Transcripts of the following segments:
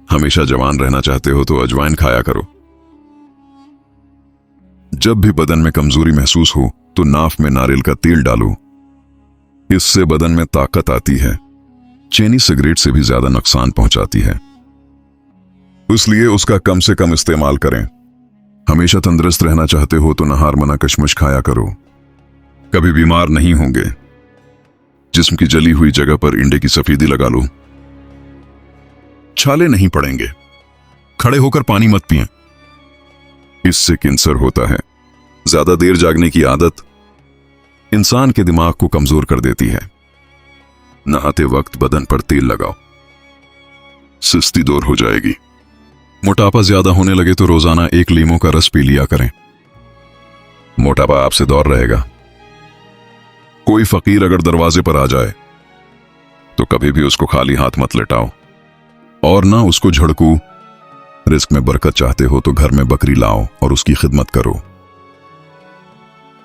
हमेशा जवान रहना चाहते हो तो अजवाइन खाया करो। जब भी बदन में कमजोरी महसूस हो तो नाफ में नारियल का तेल डालो, इससे बदन में ताकत आती है। चीनी सिगरेट से भी ज्यादा नुकसान पहुंचाती है, इसलिए उसका कम से कम इस्तेमाल करें। हमेशा तंदुरुस्त रहना चाहते हो तो नहार मना कशमश खाया करो, कभी बीमार नहीं होंगे। जिस्म की जली हुई जगह पर इंडे की सफेदी लगा लो, छाले नहीं पड़ेंगे। खड़े होकर पानी मत पिएं, इससे कैंसर होता है। ज्यादा देर जागने की आदत इंसान के दिमाग को कमजोर कर देती है। नहाते वक्त बदन पर तेल लगाओ, सुस्ती दूर हो जाएगी। मोटापा ज्यादा होने लगे तो रोजाना 1 लीमों का रस पी लिया करें, मोटापा आपसे दूर रहेगा। कोई फकीर अगर दरवाजे पर आ जाए तो कभी भी उसको खाली हाथ मत लटाओ और ना उसको झड़कू। रिस्क में बरकत चाहते हो तो घर में बकरी लाओ और उसकी खिदमत करो,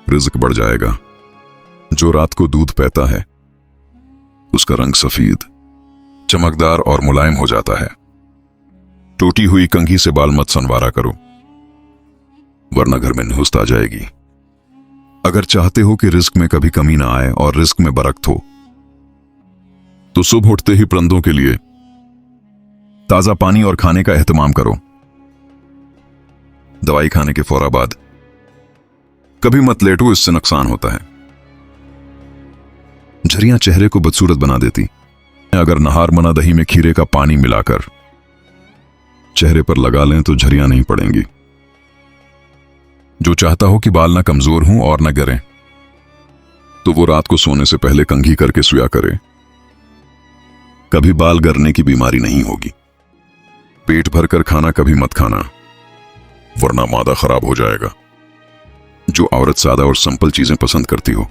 रिज्क बढ़ जाएगा। जो रात को दूध पीता है उसका रंग सफेद, चमकदार और मुलायम हो जाता है। टूटी हुई कंघी से बाल मत संवारा करो, वरना घर में नुहस्त आ जाएगी। अगर चाहते हो कि रिस्क में कभी कमी ना आए और रिस्क में बरकत हो तो सुबह उठते ही परिंदों के लिए ताजा पानी और खाने का एहतमाम करो। दवाई खाने के फौरा बाद कभी मत लेटो, इससे नुकसान होता है। झरियां चेहरे को बदसूरत बना देती। अगर नहार मना दही में खीरे का पानी मिलाकर चेहरे पर लगा लें तो झरियां नहीं पड़ेंगी। जो चाहता हो कि बाल ना कमजोर हों और ना गिरें तो वो रात को सोने से पहले कंघी करके सोया करे, कभी बाल गिरने की बीमारी नहीं होगी। पेट भरकर खाना कभी मत खाना, वरना मादा खराब हो जाएगा। जो औरत सादा और सिंपल चीजें पसंद करती हो,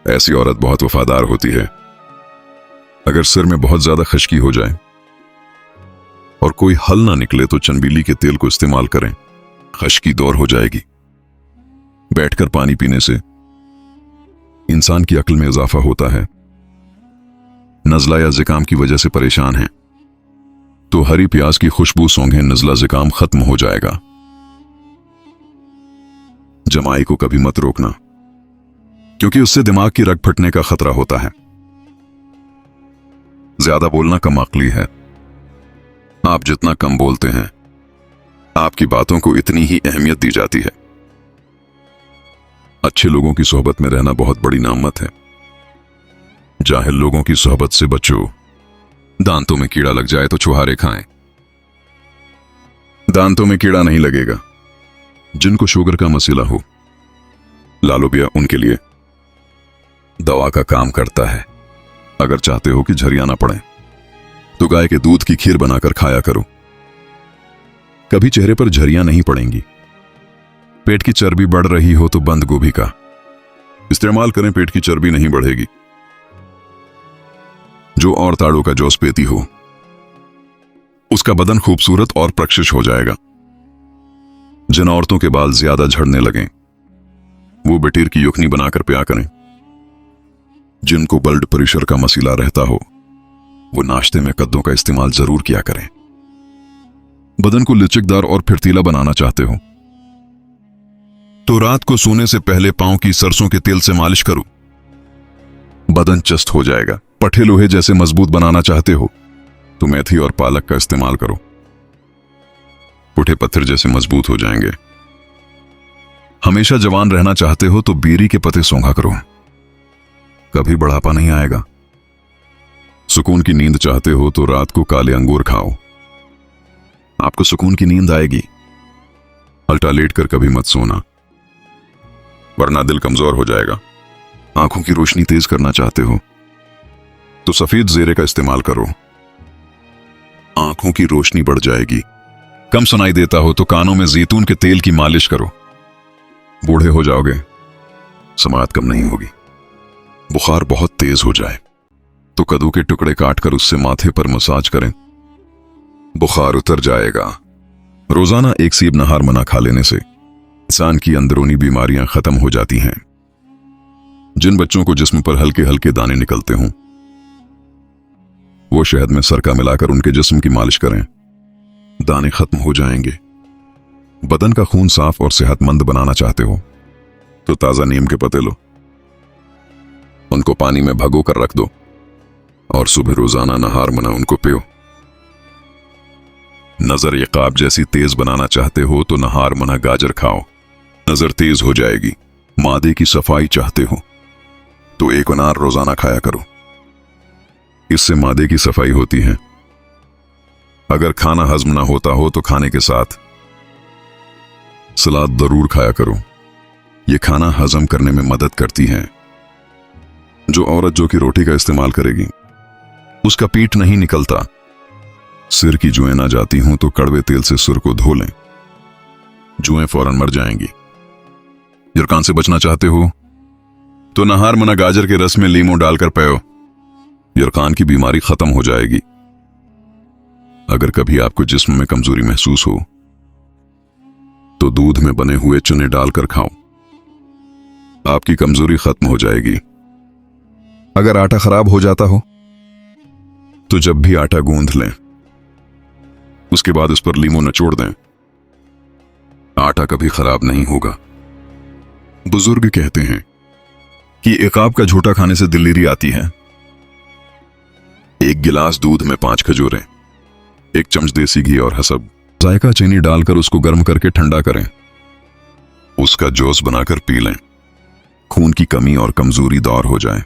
ऐसी औरत बहुत वफादार होती है। अगर सिर में बहुत ज्यादा खुश्की हो जाए और कोई हल ना निकले तो चंबीली के तेल को इस्तेमाल करें, खुश्की दूर हो जाएगी। बैठकर पानी पीने से इंसान की अक्ल में इजाफा होता है। नज़ला या जुकाम की वजह से परेशान हैं तो हरी प्याज की खुशबू सूंघें, नज़ला जुकाम खत्म हो जाएगा। जमाई को कभी मत रोकना, क्योंकि उससे दिमाग की रग फटने का खतरा होता है। ज्यादा बोलना कम अक्ली है। आप जितना कम बोलते हैं आपकी बातों को इतनी ही अहमियत दी जाती है। अच्छे लोगों की सोहबत में रहना बहुत बड़ी नामत है। जाहिल लोगों की सोहबत से बचो। दांतों में कीड़ा लग जाए तो छुहारे खाएं, दांतों में कीड़ा नहीं लगेगा। जिनको शुगर का मसला हो, लालोबिया उनके लिए दवा का काम करता है। अगर चाहते हो कि झरियां ना पड़े तो गाय के दूध की खीर बनाकर खाया करो, कभी चेहरे पर झरियां नहीं पड़ेंगी। पेट की चर्बी बढ़ रही हो तो बंद गोभी का इस्तेमाल करें, पेट की चर्बी नहीं बढ़ेगी। जो और ताड़ों का जूस पीती हो उसका बदन खूबसूरत और प्रक्षिश हो जाएगा। जिन औरतों के बाल ज्यादा झड़ने लगें वो बिटीर की युखनी बनाकर पिया करें। जिनको ब्लड प्रेशर का मसला रहता हो वो नाश्ते में कद्दू का इस्तेमाल जरूर किया करें। बदन को लचकदार और फिरतीला बनाना चाहते हो तो रात को सोने से पहले पांव की सरसों के तेल से मालिश करो, बदन चस्त हो जाएगा। पठे लोहे जैसे मजबूत बनाना चाहते हो तो मेथी और पालक का इस्तेमाल करो, पुठे पत्थर जैसे मजबूत हो जाएंगे। हमेशा जवान रहना चाहते हो तो बेरी के पत्ते सोंघा करो, कभी बढ़ापा नहीं आएगा। सुकून की नींद चाहते हो तो रात को काले अंगूर खाओ, आपको सुकून की नींद आएगी। अल्टा लेट कर कभी मत सोना, वरना दिल कमजोर हो जाएगा। आंखों की रोशनी तेज करना चाहते हो तो सफेद जेरे का इस्तेमाल करो, आंखों की रोशनी बढ़ जाएगी। कम सुनाई देता हो तो कानों में जैतून के तेल की मालिश करो, बूढ़े हो जाओगे, समात कम नहीं होगी। बुखार बहुत तेज हो जाए तो कद्दू के टुकड़े काटकर उससे माथे पर मसाज करें, बुखार उतर जाएगा। रोजाना 1 सेब नहार मना खा लेने से इंसान की अंदरूनी बीमारियां खत्म हो जाती हैं। जिन बच्चों को जिस्म पर हल्के हल्के दाने निकलते हों वो वो शहद में सरका मिलाकर उनके जिस्म की मालिश करें। दाने खत्म हो जाएंगे। बदन का खून साफ और सेहतमंद बनाना चाहते हो तो ताजा नीम के पत्ते लो, उनको पानी में भगो कर रख दो और सुबह रोजाना नहार मना उनको पियो। नजर यकाब जैसी तेज बनाना चाहते हो तो नहार मना गाजर खाओ, नजर तेज हो जाएगी। मादे की सफाई चाहते हो तो एक अनार रोजाना खाया करो, इससे मादे की सफाई होती है। अगर खाना हजम ना होता हो तो खाने के साथ सलाद जरूर खाया करो, यह खाना हजम करने में मदद करती है। जो औरत जो कि रोटी का इस्तेमाल करेगी उसका पीठ नहीं निकलता। सिर की जुएं ना जाती हूं तो कड़वे तेल से सिर को धो लें, जुएं फौरन मर जाएंगी। जुर्कान से बचना चाहते हो तो नहार मना गाजर के रस में लीमो डालकर पियो, जुर्कान की बीमारी खत्म हो जाएगी। अगर कभी आपको जिस्म में कमजोरी महसूस हो तो दूध में बने हुए चने डालकर खाओ, आपकी कमजोरी खत्म हो जाएगी। अगर आटा खराब हो जाता हो तो जब भी आटा गूंथ लें उसके बाद उस पर लीमो निचोड़ दें, आटा कभी खराब नहीं होगा। बुजुर्ग कहते हैं कि इकाब का झूठा खाने से दिल्लीरी आती है। एक गिलास दूध में 5 खजूरें, 1 चम्मच देसी घी और हसब जायका चीनी डालकर उसको गर्म करके ठंडा करें, उसका जूस बनाकर पी लें। खून की कमी और कमजोरी दूर हो जाए।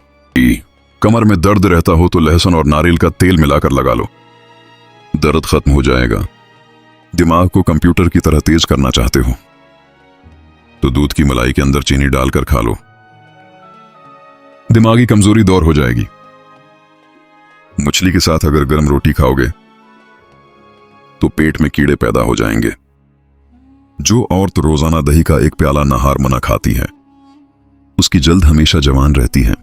कमर में दर्द रहता हो तो लहसुन और नारियल का तेल मिलाकर लगा लो, दर्द खत्म हो जाएगा। दिमाग को कंप्यूटर की तरह तेज करना चाहते हो तो दूध की मलाई के अंदर चीनी डालकर खा लो, दिमागी कमजोरी दूर हो जाएगी। मछली के साथ अगर गर्म रोटी खाओगे तो पेट में कीड़े पैदा हो जाएंगे। जो औरत रोजाना दही का 1 प्याला नहार मना खाती है उसकी जल्द हमेशा जवान रहती है।